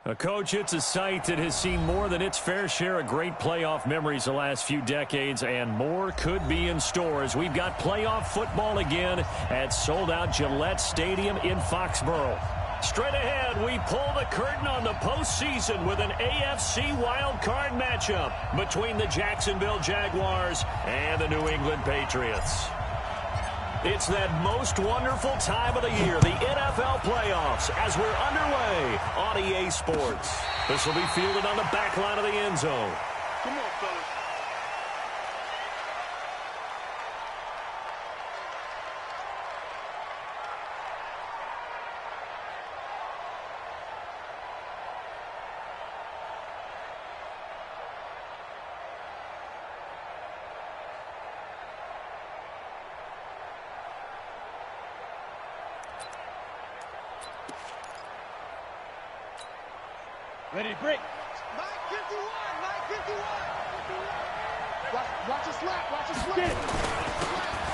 Coach, it's a site that has seen more than its fair share of great playoff memories the last few decades, and more could be in store as we've got playoff football again at sold-out Gillette Stadium in Foxborough. Straight ahead, we pull the curtain on the postseason with an AFC wildcard matchup between the Jacksonville Jaguars and the New England Patriots. It's that most wonderful time of the year, the NFL playoffs, as we're underway on EA Sports. This will be fielded on the back line of the end zone. Come on, fellas. Ready to break. 951, 951. Watch a slap, watch a slap.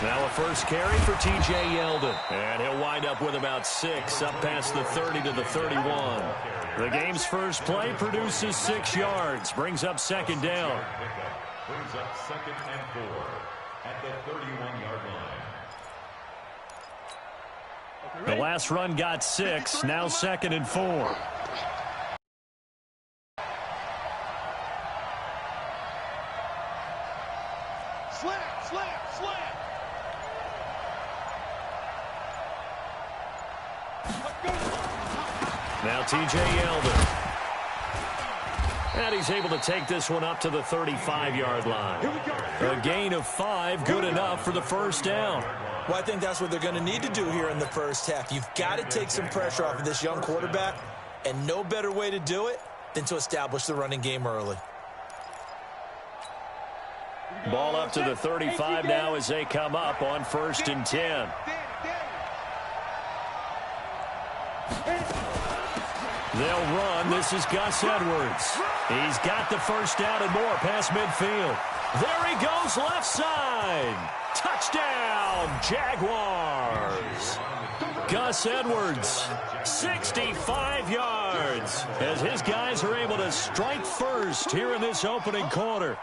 Now a first carry for T.J. Yeldon. And he'll wind up with about 6 up past the 30 to the 31. The game's first play produces 6 yards. Brings up second down. Brings up 2nd and 4 at the 31-yard line. The last run got 6. Now 2nd and 4. Now T.J. Yeldon. And he's able to take this one up to the 35-yard line. A gain of 5, good enough for the first down. Well, I think that's what they're going to need to do here in the first half. You've got to take some pressure off of this young quarterback, and no better way to do it than to establish the running game early. Ball up to the 35 now as they come up on 1st and 10. They'll run. This is Gus Edwards. He's got the first down and more past midfield. There he goes left side. Touchdown, Jaguars. Gus Edwards, 65 yards as his guys are able to strike first here in this opening quarter.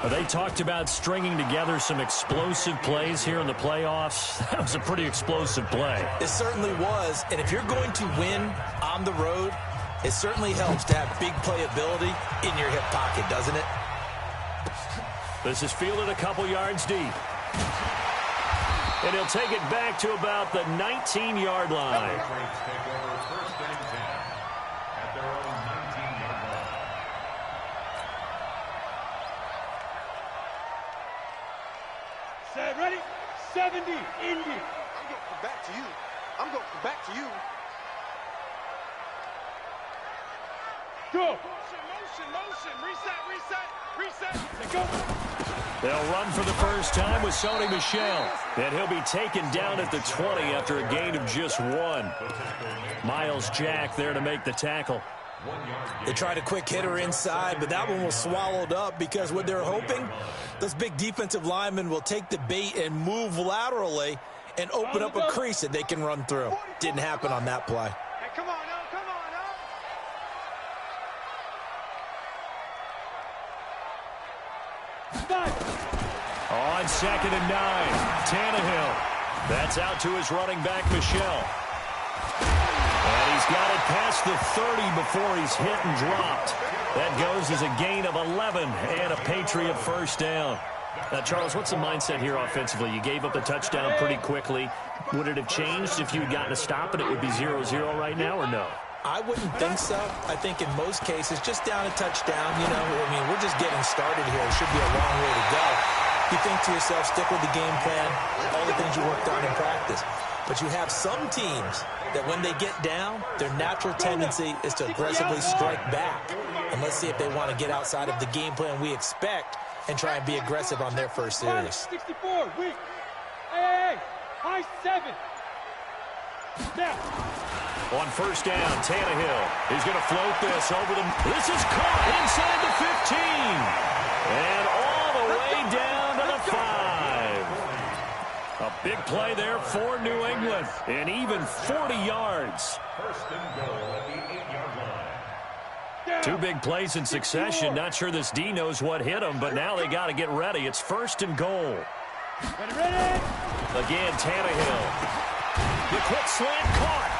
They talked about stringing together some explosive plays here in the playoffs. That was a pretty explosive play. It certainly was, and if you're going to win on the road, it certainly helps to have big playability in your hip pocket, doesn't it? This is fielded a couple yards deep. And he'll take it back to about the 19-yard line. Set, ready? 70, Indy. I'm going back to you. I'm going back to you. Go. Motion. Reset. Go. They'll run for the first time with Sony Michel. And he'll be taken down at the 20 after a gain of just 1. Miles Jack there to make the tackle. They tried a quick hitter inside, but that one was swallowed up because what they're hoping, those big defensive linemen will take the bait and move laterally and open up a crease that they can run through. Didn't happen on that play. Hey, come on, now. On 2nd and 9, Tannehill. That's out to his running back, Michel. And he's got it past the 30 before he's hit and dropped. That goes as a gain of 11 and a Patriot first down. Now, Charles, what's the mindset here offensively? You gave up the touchdown pretty quickly. Would it have changed if you had gotten a stop and it would be 0-0 right now, or no? I wouldn't think so. I think in most cases, just down a touchdown, we're just getting started here. It should be a long way to go. You think to yourself, stick with the game plan, all the things you worked on in practice. But you have some teams that when they get down, their natural tendency is to aggressively strike back. And let's see if they want to get outside of the game plan we expect and try and be aggressive on their first series. 64, weak. Hey, high 7. Now. On first down, Tannehill. He's going to float this over the... This is caught inside the 15. And all the way down to the 5. A big play there for New England. And even 40 yards. First and goal at the 8-yard line. Two big plays in succession. Not sure this D knows what hit him, but now they got to get ready. It's first and goal. Ready. Again, Tannehill. The quick slant caught.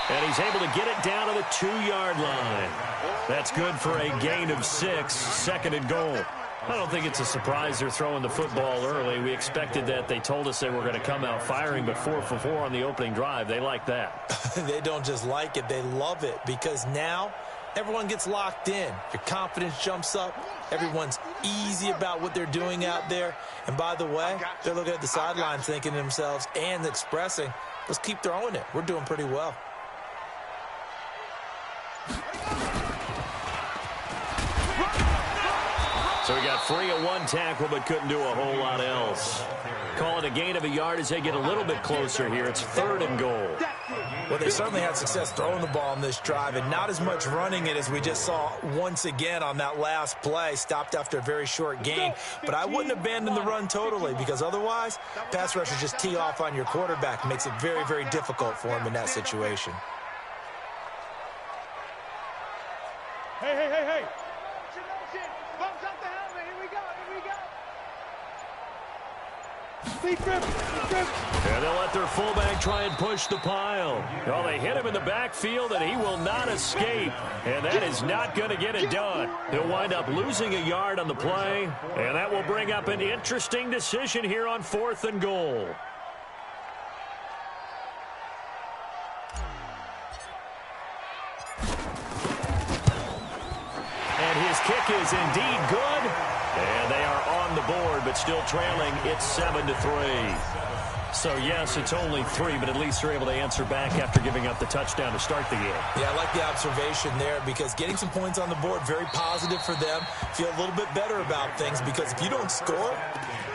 And he's able to get it down to the 2-yard line. That's good for a gain of 6, second and goal. I don't think it's a surprise they're throwing the football early. We expected that. They told us they were going to come out firing, but 4 for 4 on the opening drive. They like that. They don't just like it, they love it, because now everyone gets locked in. Your confidence jumps up. Everyone's easy about what they're doing out there. And by the way, they're looking at the sidelines thinking to themselves and expressing, let's keep throwing it. We're doing pretty well. So he got free of one tackle but couldn't do a whole lot else. Call it a gain of a yard as they get a little bit closer here. It's third and goal. Well, they certainly had success throwing the ball on this drive and not as much running it as we just saw once again on that last play. Stopped after a very short gain. But I wouldn't abandon the run totally, because otherwise, pass rushers just tee off on your quarterback. It makes it very, very difficult for him in that situation. Hey. And they'll let their fullback try and push the pile. Well, they hit him in the backfield, and he will not escape. And that is not going to get it done. He'll wind up losing a yard on the play, and that will bring up an interesting decision here on fourth and goal. And his kick is indeed good. And they are on the board, but still trailing. It's 7-3. So, yes, it's only 3, but at least they're able to answer back after giving up the touchdown to start the game. Yeah, I like the observation there, because getting some points on the board, very positive for them. Feel a little bit better about things, because if you don't score,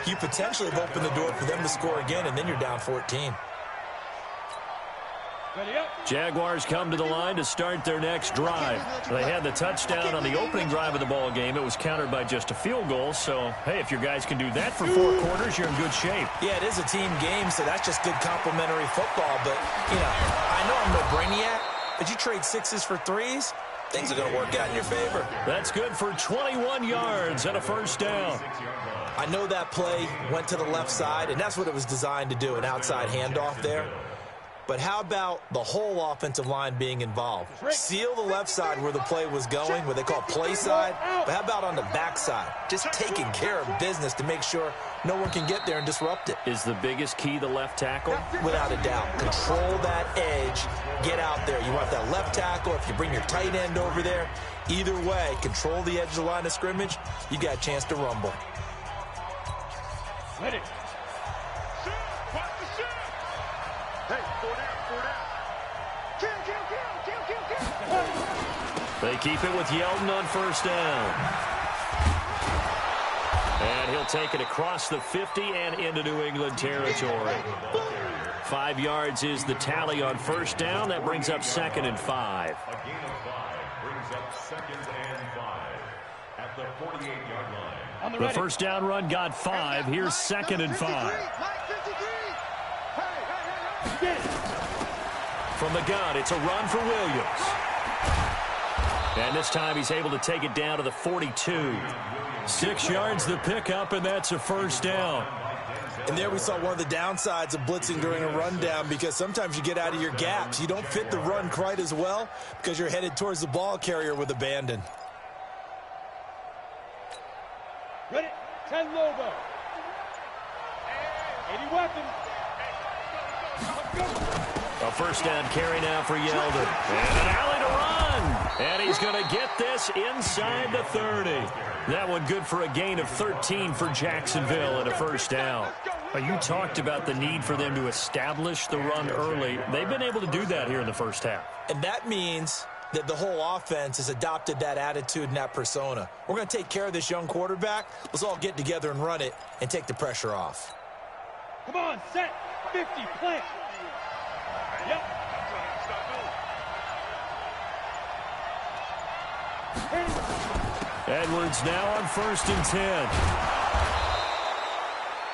you potentially have opened the door for them to score again, and then you're down 14. Jaguars come to the line to start their next drive. They had the touchdown on the opening drive of the ball game. It was countered by just a field goal. So, hey, if your guys can do that for 4 quarters, you're in good shape. Yeah, it is a team game, so that's just good complimentary football. But, you know, I know I'm no brainiac, but you trade 6s for 3s, things are going to work out in your favor. That's good for 21 yards and a first down. I know that play went to the left side, and that's what it was designed to do, an outside handoff there. But how about the whole offensive line being involved? Seal the left side where the play was going, what they call play side. But how about on the back side? Just taking care of business to make sure no one can get there and disrupt it. Is the biggest key the left tackle? Without a doubt. Control that edge. Get out there. You want that left tackle. If you bring your tight end over there, either way, control the edge of the line of scrimmage, you got a chance to rumble. Ready. They keep it with Yeldon on first down. And he'll take it across the 50 and into New England territory. 5 yards is the tally on first down. That brings up 2nd and 5. A gain of 5 brings up 2nd and 5 at the 48-yard line. The first down run got 5. Here's 2nd and 5. From the gun, it's a run for Williams. And this time he's able to take it down to the 42. 6 yards the pickup, and that's a first down. And there we saw one of the downsides of blitzing during a rundown, because sometimes you get out of your gaps. You don't fit the run quite as well because you're headed towards the ball carrier with abandon. Ready. 10 Lobo. 80 weapons. A first down carry now for Yeldon. And an alley to run. And he's going to get this inside the 30. That one good for a gain of 13 for Jacksonville and a first down. You talked about the need for them to establish the run early. They've been able to do that here in the first half. And that means that the whole offense has adopted that attitude and that persona. We're going to take care of this young quarterback. Let's all get together and run it and take the pressure off. Come on, set. 50, plant. Yep. Edwards now on 1st and 10.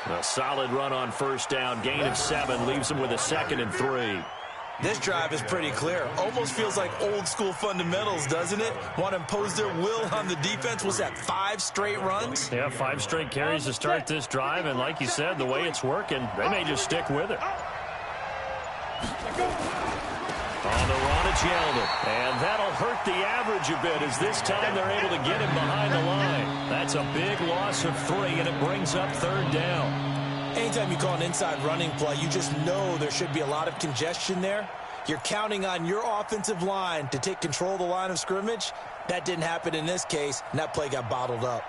A solid run on first down. Gain of 7 leaves them with a 2nd and 3. This drive is pretty clear. Almost feels like old school fundamentals, doesn't it? Want to impose their will on the defense. Was that 5 straight runs? Yeah, 5 straight carries to start this drive. And like you said, the way it's working, they may just stick with it. On the run, it's Yeldon. And that'll hurt the average a bit as this time they're able to get him behind the line. That's a big loss of 3, and it brings up 3rd down. Anytime you call an inside running play, you just know there should be a lot of congestion there. You're counting on your offensive line to take control of the line of scrimmage. That didn't happen in this case, and that play got bottled up.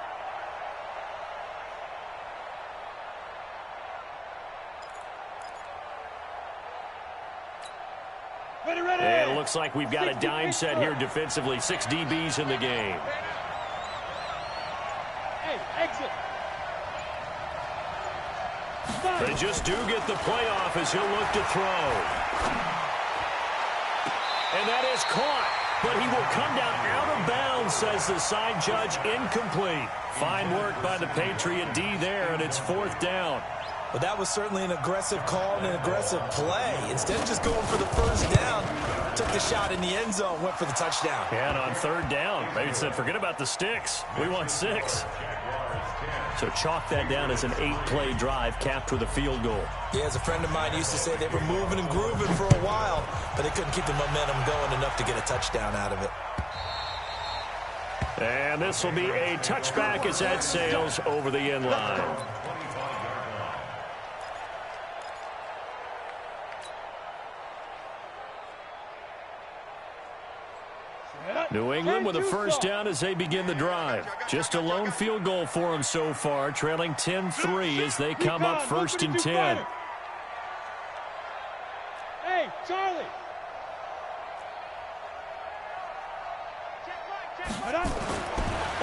And it looks like we've got a dime set here defensively. 6 DBs in the game. Hey, exit. They just do get the playoff as he'll look to throw. And that is caught. But he will come down out of bounds, says the side judge. Incomplete. Fine work by the Patriot D there, and it's 4th down. But that was certainly an aggressive call and an aggressive play. Instead of just going for the first down, took the shot in the end zone, went for the touchdown. And on 3rd down, they said, forget about the sticks. We want 6. So chalk that down as an 8-play drive capped with a field goal. Yeah, as a friend of mine used to say, they were moving and grooving for a while, but they couldn't keep the momentum going enough to get a touchdown out of it. And this will be a touchback as that sails over the end line. New England with a first down as they begin the drive. Just a lone field goal for them so far, trailing 10-3 as they come up 1st and 10. Hey, Charlie.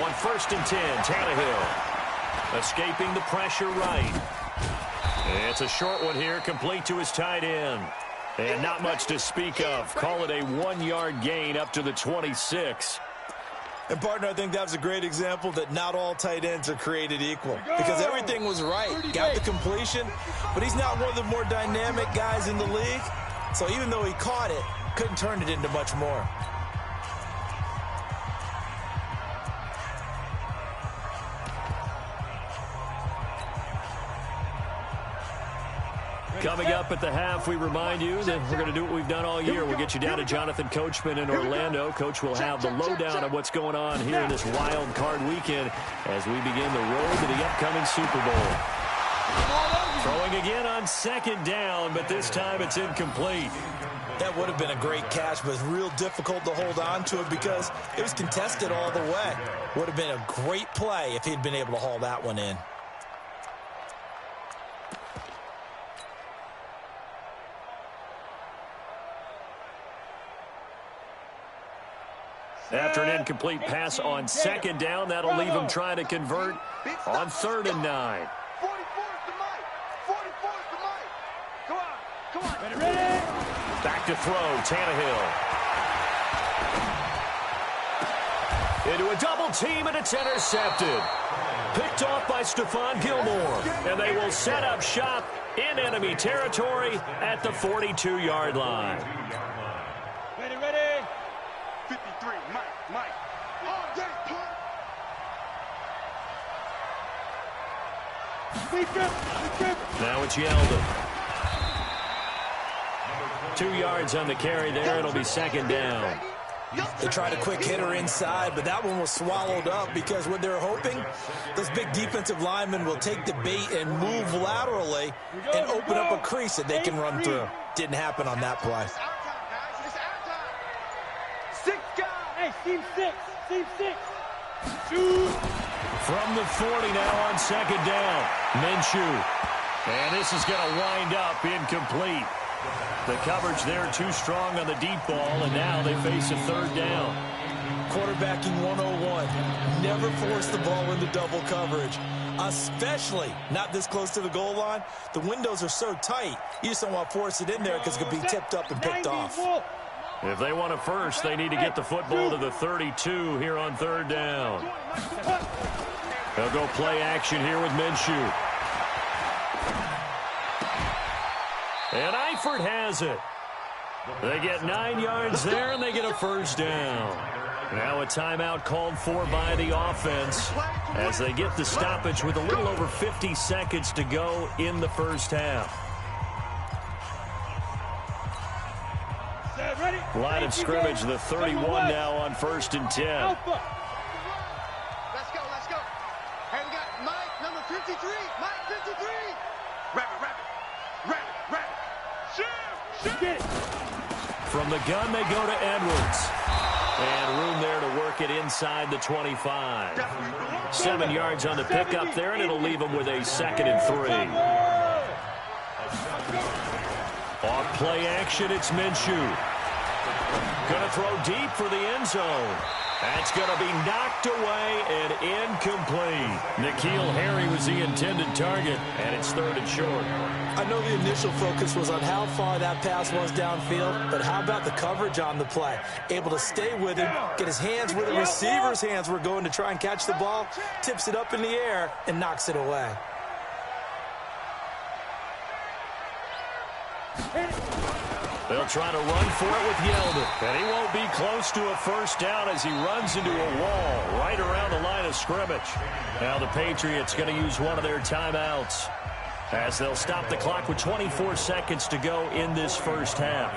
On 1st and 10, Tannehill escaping the pressure right. It's a short one here, complete to his tight end. And not much to speak of. Call it a 1-yard gain up to the 26. And, partner, I think that was a great example that not all tight ends are created equal. Because everything was right. Got the completion, but he's not one of the more dynamic guys in the league. So even though he caught it, couldn't turn it into much more. Coming up at the half, we remind you that we're going to do what we've done all year. We'll get you down to Jonathan Coachman in Orlando. Coach will have the lowdown of what's going on here in this wild card weekend as we begin the road to the upcoming Super Bowl. Throwing again on 2nd down, but this time it's incomplete. That would have been a great catch, but it's real difficult to hold on to it because it was contested all the way. Would have been a great play if he'd been able to haul that one in. After an incomplete pass on 2nd down, that'll leave him trying to convert on 3rd and 9. 44's the mic. 44's the mic. Come on. Come on. Ready? Back to throw, Tannehill. Into a double team, and it's intercepted. Picked off by Stephon Gilmore. And they will set up shop in enemy territory at the 42-yard line. Ready? 53, Mike. All day, punt. Now it's Yeldon. 2 yards on the carry there. It'll be 2nd down. They tried a quick hitter inside, but that one was swallowed up because what they're hoping, those big defensive linemen will take the bait and move laterally and open up a crease that they can run through. Didn't happen on that play. It's our time, guys. It's our time. 6 guys. Hey, team 6. Shoot. From the 40 now on 2nd down. Minshew. And this is going to wind up incomplete. The coverage there too strong on the deep ball, and now they face a 3rd down. Quarterbacking 101. Never force the ball into double coverage, especially not this close to the goal line. The windows are so tight, you just don't want to force it in there because it could be tipped up and picked off. If they want it first, they need to get the football to the 32 here on 3rd down. They'll go play action here with Minshew. And Eifert has it. They get 9 yards there, and they get a first down. Now a timeout called for by the offense as they get the stoppage with a little over 50 seconds to go in the first half. Line of scrimmage, the 31 now on 1st and 10. Let's go, let's go. Hey, we got Mike, number 53. Mike, 53. Rabbit. Shoot. From the gun, they go to Edwards. And room there to work it inside the 25. 7 yards on the pickup there, and it'll leave them with a 2nd and 3. Off play action, it's Minshew. Going to throw deep for the end zone. That's going to be knocked away and incomplete. N'Keal Harry was the intended target, and it's 3rd and short. I know the initial focus was on how far that pass was downfield, but how about the coverage on the play? Able to stay with him, get his hands where the receiver's hands were going to try and catch the ball, tips it up in the air, and knocks it away. They'll try to run for it with Yeldon. And he won't be close to a first down as he runs into a wall right around the line of scrimmage. Now the Patriots going to use one of their timeouts as they'll stop the clock with 24 seconds to go in this first half.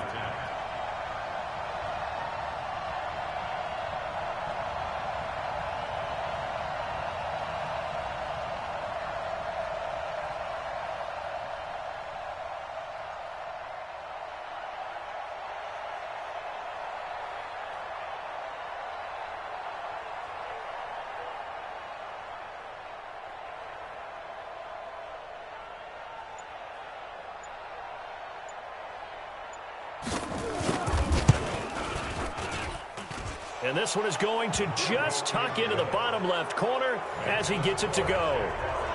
And this one is going to just tuck into the bottom left corner as he gets it to go.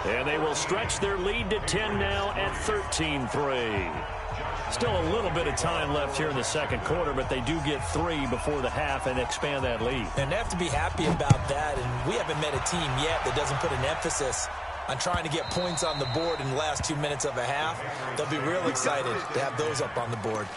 And they will stretch their lead to 10 now at 13-3. Still a little bit of time left here in the second quarter, but they do get 3 before the half and expand that lead. And they have to be happy about that. And we haven't met a team yet that doesn't put an emphasis on trying to get points on the board in the last 2 minutes of a half. They'll be real excited to have those up on the board.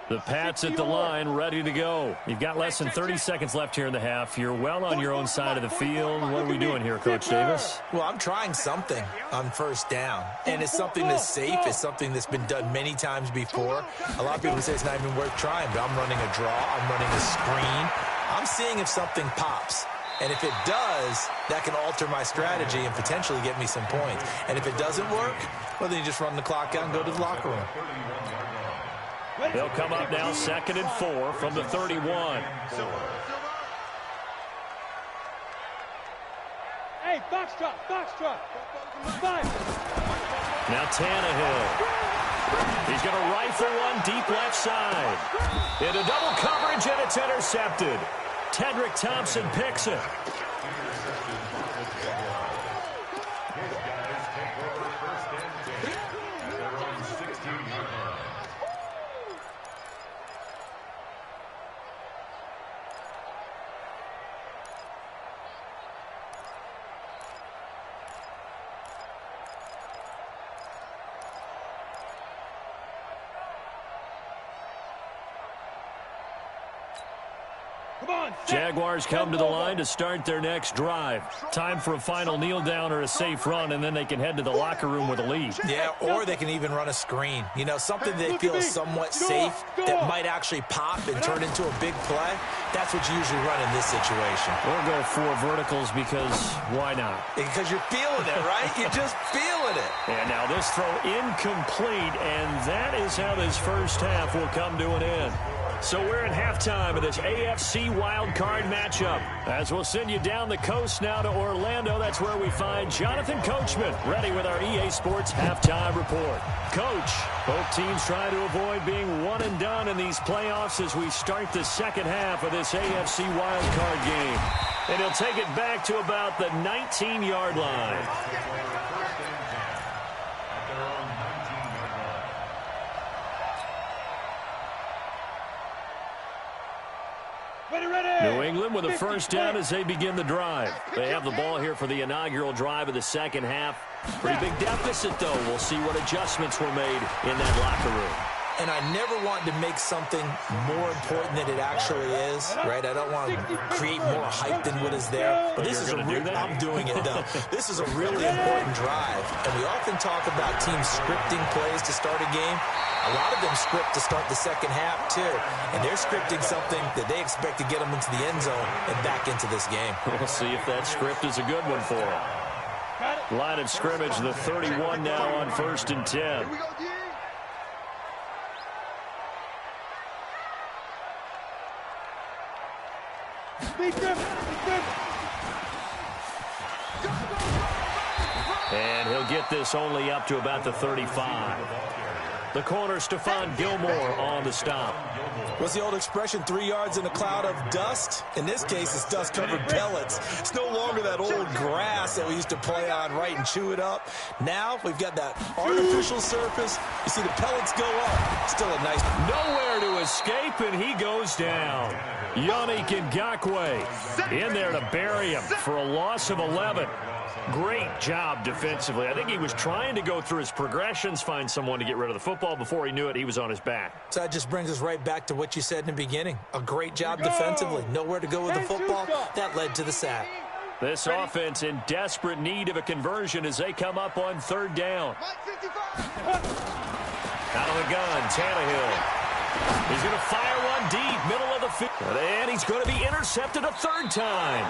The Pats at the line, ready to go. You've got less than 30 seconds left here in the half. You're well on your own side of the field. What are we doing here, Coach Davis? Well, I'm trying something on first down, and it's something that's safe. It's something that's been done many times before. A lot of people say it's not even worth trying, but I'm running a draw. I'm running a screen. I'm seeing if something pops. And if it does, that can alter my strategy and potentially get me some points. And if it doesn't work, well, then you just run the clock out and go to the locker room. They'll come up now 2nd and 4 from the 31. Hey, box drop. 5. Now Tannehill. He's going to rifle one deep left side. Into double coverage, and it's intercepted. Tedrick Thompson picks it. Jaguars come to the line to start their next drive. Time for a final kneel down or a safe run, and then they can head to the locker room with a lead. Yeah, or they can even run a screen. You know, something they feel somewhat safe that might actually pop and turn into a big play. That's what you usually run in this situation. Or go 4 verticals because why not? Because you're feeling it, right? You're just feeling it. And now this throw incomplete, and that is how this first half will come to an end. So we're at halftime of this AFC wildcard matchup. As we'll send you down the coast now to Orlando, that's where we find Jonathan Coachman, ready with our EA Sports halftime report. Coach, both teams try to avoid being one and done in these playoffs as we start the second half of this AFC wildcard game. And he'll take it back to about the 19-yard line. New England with a first down as they begin the drive. They have the ball here for the inaugural drive of the second half. Pretty big deficit, though. We'll see what adjustments were made in that locker room. And I never want to make something more important than it actually is, right? I don't want to create more hype than what is there. But this is I'm doing it, though. This is a really important drive. And we often talk about teams scripting plays to start a game. A lot of them script to start the second half, too. And they're scripting something that they expect to get them into the end zone and back into this game. We'll see if that script is a good one for them. Line of scrimmage, the 31 now on 1st and 10. Here we go, D. And he'll get this only up to about the 35. The corner, Stephon Gilmore, on the stop. What's the old expression, 3 yards in a cloud of dust? In this case, it's dust-covered pellets. It's no longer that old grass that we used to play on, right, and chew it up. Now we've got that artificial surface. You see the pellets go up. Still a nice... Nowhere to escape, and he goes down. Yannick Ngakoue in there to bury him for a loss of 11. Great job defensively. I think he was trying to go through his progressions, find someone to get rid of the football. Before he knew it, he was on his back. So that just brings us right back to what you said in the beginning. A great job defensively. Nowhere to go with the football. That led to the sack. This offense in desperate need of a conversion as they come up on 3rd down. Out of the gun, Tannehill. He's going to fire one deep, middle of the field. And he's going to be intercepted a 3rd time.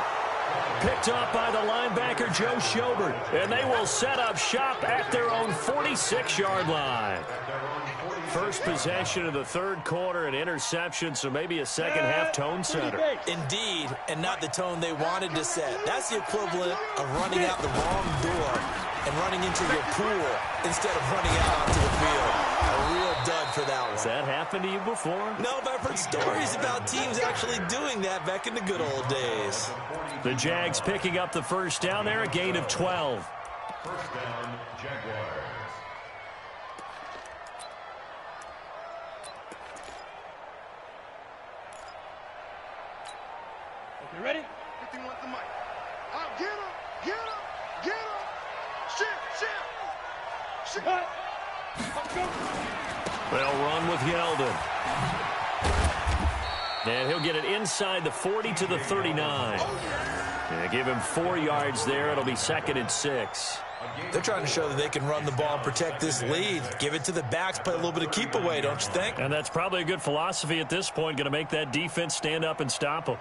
Picked off by the linebacker, Joe Schobert. And they will set up shop at their own 46-yard line. First possession of the 3rd quarter, an interception, so maybe a second-half tone setter. Indeed, and not the tone they wanted to set. That's the equivalent of running out the wrong door and running into your pool instead of running out onto the field. A real dud for that one. Has that happened to you before? No, but I've heard stories about teams actually doing that back in the good old days. The Jags picking up the first down there, a gain of 12. First down, Jaguars. You ready? 51's the mic. Get him! Get him! Get him! Shit! Cut. Let's go. They'll run with Yeldon. And he'll get it inside the 40 to the 39. And give him 4 yards there. It'll be 2nd and 6. They're trying to show that they can run the ball and protect this lead. Give it to the backs, play a little bit of keep away, don't you think? And that's probably a good philosophy at this point, going to make that defense stand up and stop them.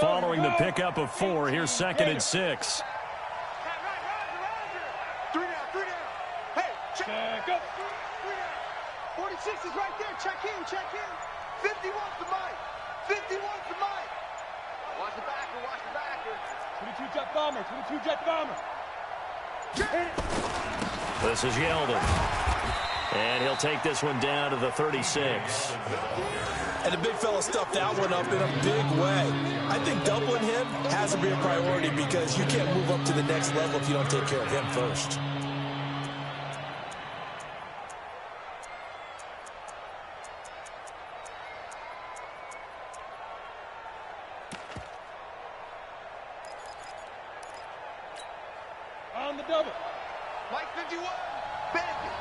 Following the pickup of 4, here's 2nd and 6. 3 down. Hey, check. Go. 3 down. 46 is right there. Check in. 51's the mic. 51's the mic. Watch the backer. 22 jet bomber. This is Yeldon. And he'll take this one down to the 36. And the big fella stuffed that one up in a big way. I think doubling him has to be a priority because you can't move up to the next level if you don't take care of him first. On the double. Mike 51. Bandit.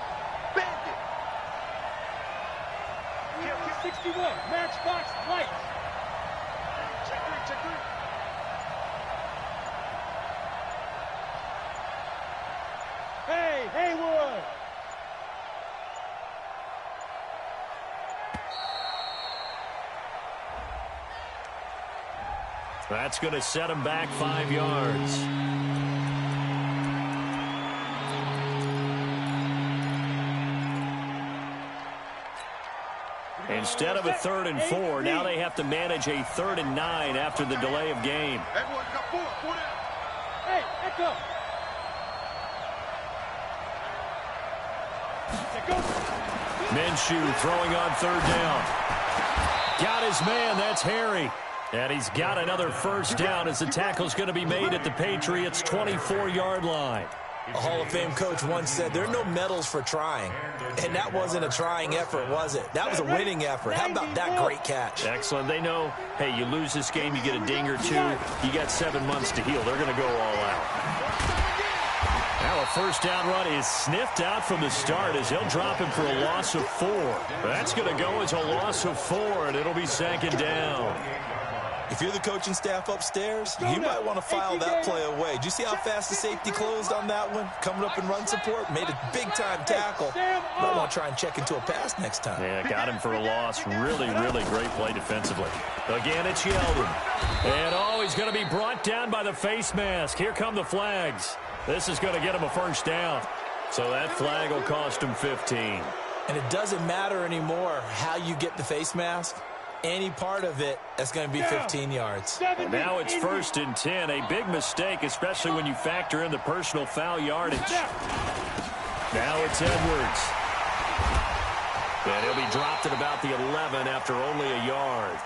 61. Matchbox lights. Check 3. Hey, Haywood. That's going to set him back 5 yards. Instead of a 3rd and 4, now they have to manage a 3rd and 9 after the delay of game. Everyone's got 4 down. Hey, Echo. Go. Minshew throwing on 3rd down. Got his man, that's Harry. And he's got another first down as the tackle's going to be made at the Patriots' 24-yard line. A Hall of Fame coach once said, there are no medals for trying. And that wasn't a trying effort, was it? That was a winning effort. How about that great catch? Excellent. They know, hey, you lose this game, you get a ding or two. You got 7 months to heal. They're going to go all out. Now a first down run is sniffed out from the start as they'll drop him for a loss of 4. That's going to go as a loss of 4, and it'll be 2nd down. If you're the coaching staff upstairs, you might want to file that play away. Did you see how fast the safety closed on that one? Coming up in run support, made a big-time tackle. Might want to try and check into a pass next time. Yeah, got him for a loss. Really, really great play defensively. Again, it's Yeldon. And, he's going to be brought down by the face mask. Here come the flags. This is going to get him a first down. So that flag will cost him 15. And it doesn't matter anymore how you get the face mask. Any part of it, that's going to be 15 yards. And now it's 1st and 10. A big mistake, especially when you factor in the personal foul yardage. Now it's Edwards. And he'll be dropped at about the 11 after only a yard.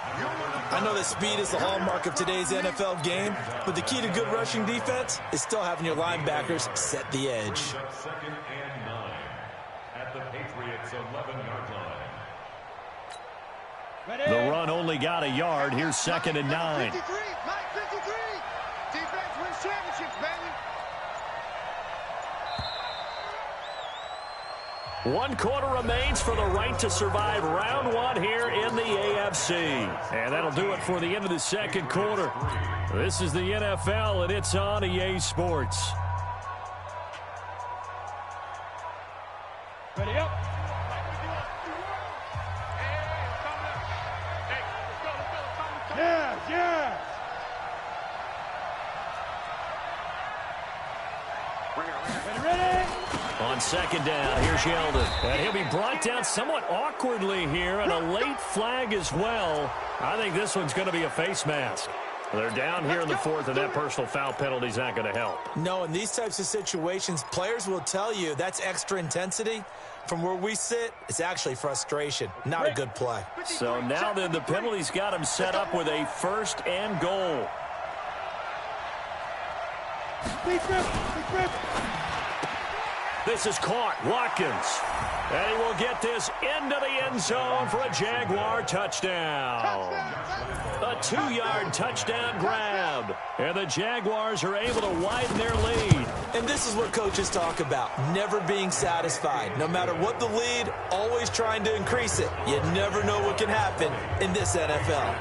I know that speed is the hallmark of today's NFL game, but the key to good rushing defense is still having your linebackers set the edge. 2nd and 9 at the Patriots' 11-yard line. The run only got a yard. Here's 2nd and 9. 53, Mike 53. Defense wins championships, baby. 1 quarter remains for the right to survive round 1 here in the AFC. And that'll do it for the end of the 2nd quarter. This is the NFL, and it's on EA Sports. Ready up. Yeah. Ready. On 2nd down, here's Yeldon. And he'll be brought down somewhat awkwardly here, and a late flag as well. I think this one's going to be a face mask. They're down here in the 4th, and that personal foul penalty is not going to help. No, in these types of situations, players will tell you that's extra intensity. From where we sit, it's actually frustration. Not a good play. So now then, the penalty's got him set up with a 1st and goal. This is caught. Watkins. And he will get this into the end zone for a Jaguar touchdown. A 2-yard touchdown grab. And the Jaguars are able to widen their lead. And this is what coaches talk about, never being satisfied. No matter what the lead, always trying to increase it. You never know what can happen in this NFL.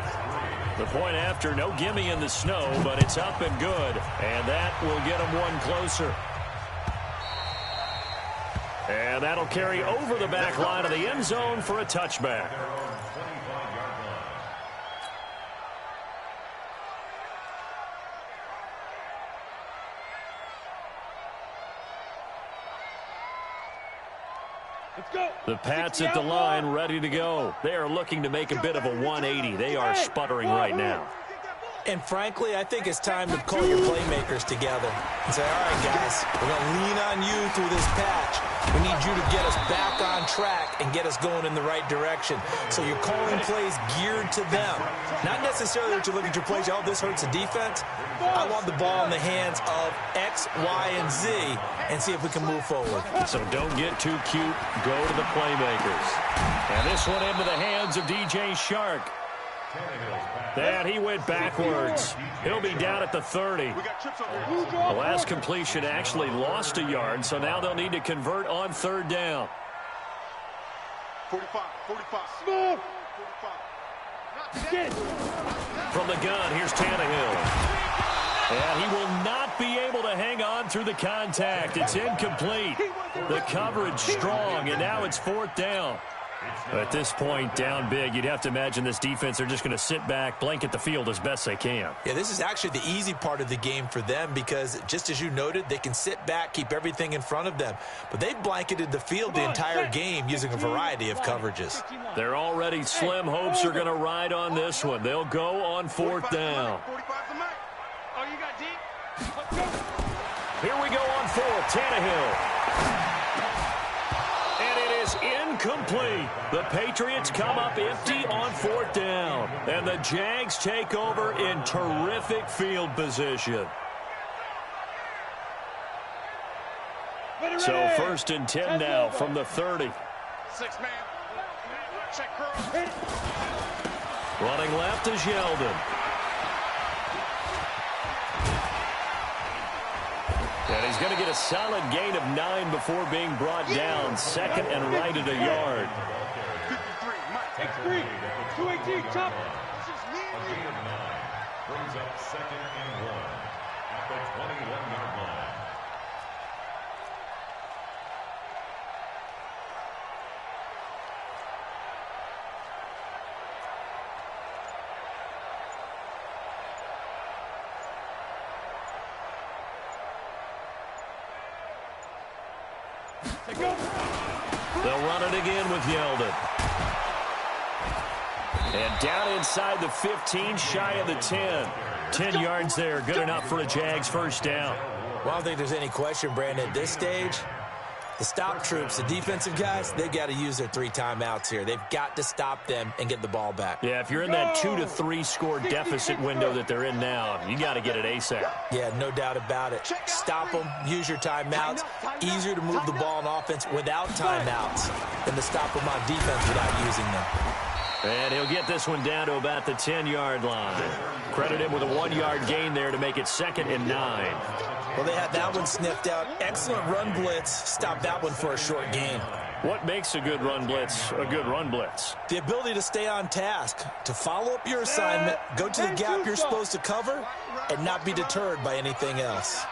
The point after, no gimme in the snow, but it's up and good. And that will get them 1 closer. And that'll carry over the back line of the end zone for a touchback. Let's go. The Pats at the line, ready to go. They are looking to make a bit of a 180. They are sputtering right now. And frankly, I think it's time to call your playmakers together and say, all right, guys, we're going to lean on you through this patch. We need you to get us back on track and get us going in the right direction. So you're calling plays geared to them. Not necessarily that you look at your plays, oh, this hurts the defense. I want the ball in the hands of X, Y, and Z and see if we can move forward. So don't get too cute. Go to the playmakers. And this one into the hands of DJ Shark. And he went backwards. He'll be down at the 30. The last completion actually lost a yard, so now they'll need to convert on 3rd down. 45. Smooth. 45. From the gun, here's Tannehill. And he will not be able to hang on through the contact. It's incomplete. The coverage strong, and now it's 4th down. At this point, down big, you'd have to imagine this defense are just going to sit back, blanket the field as best they can. Yeah, this is actually the easy part of the game for them because, just as you noted, they can sit back, keep everything in front of them. But they've blanketed the field the entire game using a variety of coverages. They're already slim hopes are going to ride on this one. They'll go on 4th down. Oh, you got deep? Here we go on 4th. Tannehill. And it is incomplete. The Patriots come up empty on 4th down. And the Jags take over in terrific field position. So 1st and 10 now from the 30. 6-man. Check cross. Running left is Yeldon. And he's going to get a solid gain of 9 before being brought down. 2nd and right at a yard. 3, 218, chop. Brings up 2nd and 1 at the 21-yard line. They'll run it again with Yeldon. And down inside the 15, shy of the 10. 10 yards there, good enough for a Jags first down. Well, I don't think there's any question, Brandon, at this stage, the stop troops, the defensive guys, they've got to use their 3 timeouts here. They've got to stop them and get the ball back. Yeah, if you're in that 2 to 3 score deficit window that they're in now, you got to get it ASAP. Yeah, no doubt about it. Stop them, use your timeouts. Easier to move the ball on offense without timeouts than to stop them on defense without using them. And he'll get this one down to about the 10-yard line. Credit him with a 1-yard gain there to make it 2nd and 9. Well, they had that one sniffed out. Excellent run blitz. Stop that one for a short gain. What makes a good run blitz a good run blitz? The ability to stay on task, to follow up your assignment, go to the gap you're supposed to cover, and not be deterred by anything else.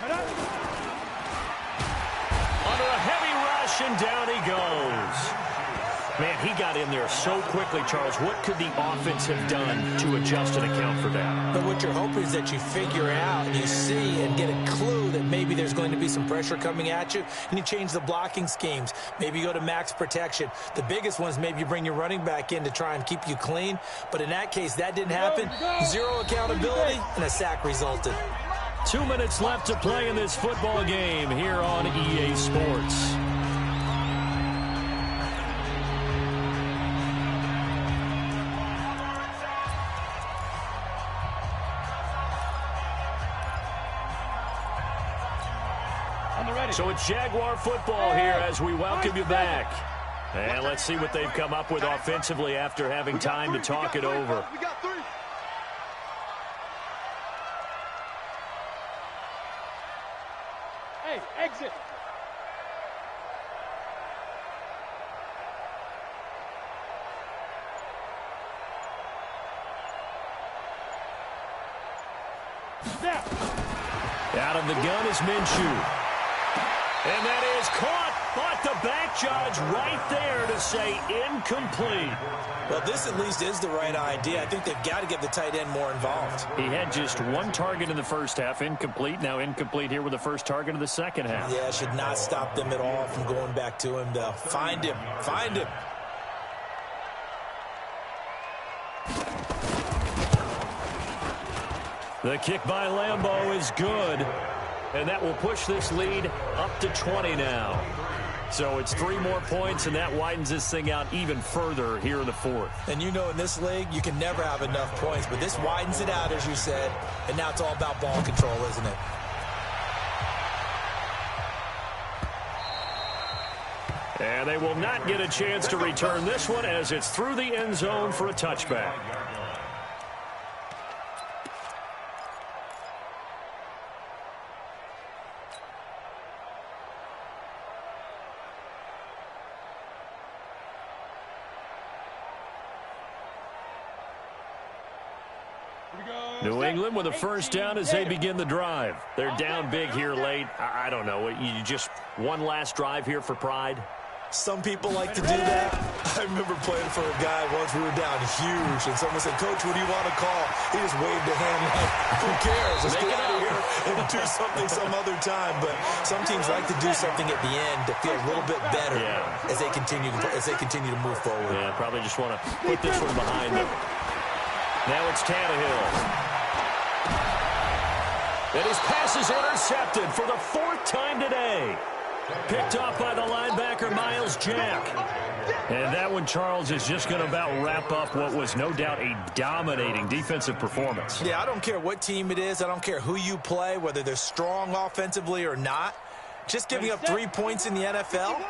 Under a heavy rush, and down he goes. Man, he got in there so quickly, Charles. What could the offense have done to adjust and account for that? But what you're hoping is that you figure out, you see, and get a clue that maybe there's going to be some pressure coming at you, and you change the blocking schemes. Maybe you go to max protection. The biggest one is maybe you bring your running back in to try and keep you clean. But in that case, that didn't happen. 0 accountability, and a sack resulted. 2 minutes left to play in this football game here on EA Sports. So it's Jaguar football here as we welcome you back. And let's see what they've come up with offensively after having time to talk it over. We got 3. Hey, exit. Snap. Out of the gun is Minshew. And that is caught, but the back judge right there to say incomplete. Well, this at least is the right idea. I think they've got to get the tight end more involved. He had just 1 target in the first half, incomplete. Now incomplete here with the first target of the second half. Yeah, should not stop them at all from going back to him, though. Find him. Find him. The kick by Lambeau is good. And that will push this lead up to 20 now. So it's 3 more points, and that widens this thing out even further here in the 4th. And you know in this league, you can never have enough points. But this widens it out, as you said. And now it's all about ball control, isn't it? And they will not get a chance to return this one as it's through the end zone for a touchback. New England with a first down as they begin the drive. They're down big here late. I don't know. You just one last drive here for pride? Some people like to do that. I remember playing for a guy once. We were down huge, and someone said, "Coach, what do you want to call?" He just waved a hand like, "Who cares? Let's get out of here and do something some other time." But some teams like to do something at the end to feel a little bit better as they continue to move forward. Yeah, probably just want to put this one behind them. Now it's Tannehill. And his pass is intercepted for the 4th time today. Picked off by the linebacker, Miles Jack. And that one, Charles, is just going to about wrap up what was no doubt a dominating defensive performance. Yeah, I don't care what team it is. I don't care who you play, whether they're strong offensively or not. Just giving up 3 points in the NFL,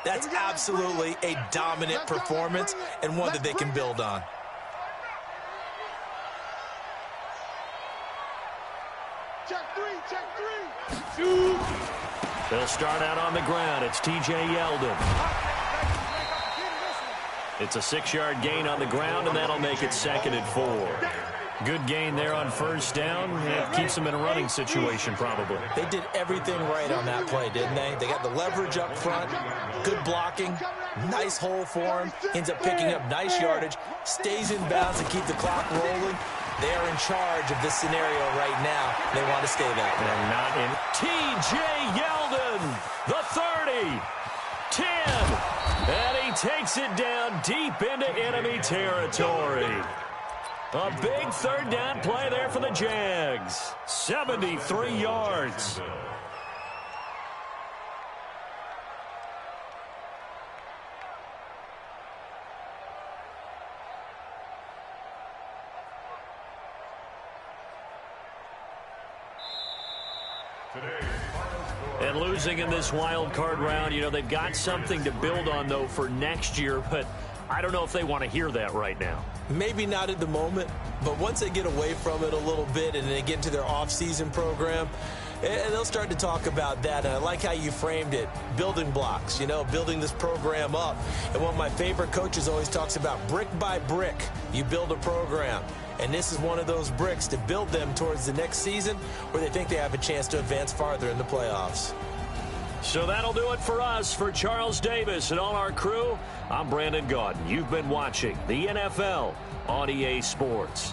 that's absolutely a dominant performance and one that they can build on. Check three. Shoot. They'll start out on the ground. It's T.J. Yeldon. It's a 6-yard gain on the ground, and that'll make it 2nd and 4. Good gain there on first down. It keeps them in a running situation, probably. They did everything right on that play, didn't they? They got the leverage up front, good blocking, nice hole for him, ends up picking up nice yardage, stays in bounds and keep the clock rolling. They are in charge of this scenario right now. They want to stay that way. And not in. T.J. Yeldon, the 30, 10, and he takes it down deep into enemy territory. A big 3rd down play there for the Jags. 73 yards. And losing in this wild card round, you know, they've got something to build on, though, for next year, but I don't know if they want to hear that right now. Maybe not at the moment, but once they get away from it a little bit and they get into their off-season program, and they'll start to talk about that. And I like how you framed it, building blocks, you know, building this program up. And one of my favorite coaches always talks about brick by brick, you build a program. And this is one of those bricks to build them towards the next season where they think they have a chance to advance farther in the playoffs. So that'll do it for us. For Charles Davis and all our crew, I'm Brandon Gaudin. You've been watching the NFL on EA Sports.